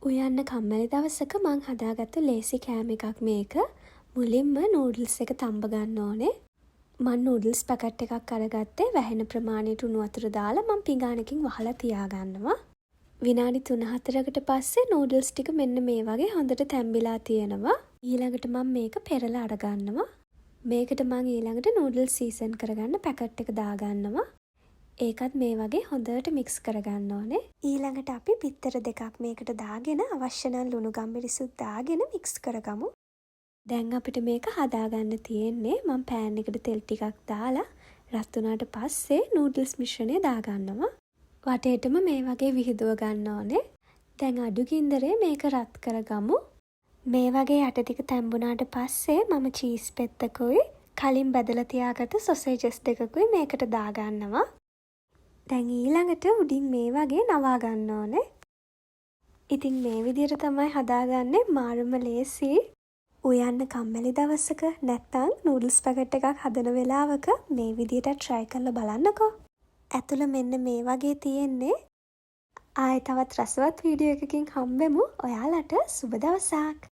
උයන්න කම්මැලි දවසක මං හදාගත්තු ලේසි කෑම එකක් මේක. මුලින්ම නූඩල්ස් එක තම්බ ගන්න ඕනේ. මං නූඩල්ස් පැකට් එකක් අරගත්තේ වැහෙන ප්‍රමාණයට උණු වතුර දාලා මං පිඟානකින් වහලා තියාගන්නවා. විනාඩි 3-4කට පස්සේ නූඩල්ස් ටික මෙන්න මේ වගේ හොඳට තැම්බිලා තියෙනවා. ඊළඟට මං මේක පෙරලා අරගන්නවා. මේකට මං ඊළඟට නූඩල්ස් සීසන් කරගන්න පැකට් එක දාගන්නවා. ඒකත් මේ වගේ හොඳට මික්ස් කරගන්න ඕනේ. ඊළඟට අපි බිත්තර දෙකක් මේකට දාගෙන අවශ්‍ය නම් ලුණු ගම්මිරිසුත් දාගෙන මික්ස් කරගමු. දැන් අපිට මේක හදාගන්න තියෙන්නේ මම පෑන් එකට තෙල් ටිකක් දාලා රත් වුණාට පස්සේ නූඩල්ස් මිශ්‍රණය දාගන්නවා. වටේටම මේ වගේ විහිදුව ගන්න ඕනේ. දැන් අඩු ගින්දරේ මේක රත් කරගමු. මේ වගේ යට ටික තැම්බුණාට පස්සේ මම චීස් පෙත්තකුයි කලින් බැදලා තියාගත්ත සොසේජස් දෙකකුයි මේකට දාගන්නවා. දැන් ඊළඟට උඩින් මේ වගේ නවා ගන්න ඕනේ. ඉතින් මේ විදිහට තමයි හදාගන්නේ මාරුම ලේසි. උයන්න කම්මැලි දවසක නැත්තම් නූඩල්ස් පැකට් එකක් හදන වෙලාවක මේ විදිහට try කරලා බලන්නකෝ. ඇතුළ මෙන්න මේ වගේ තියෙන්නේ. ආයෙ තවත් රසවත් වීඩියෝ එකකින් හම්බෙමු. ඔයාලට සුබ දවසක්.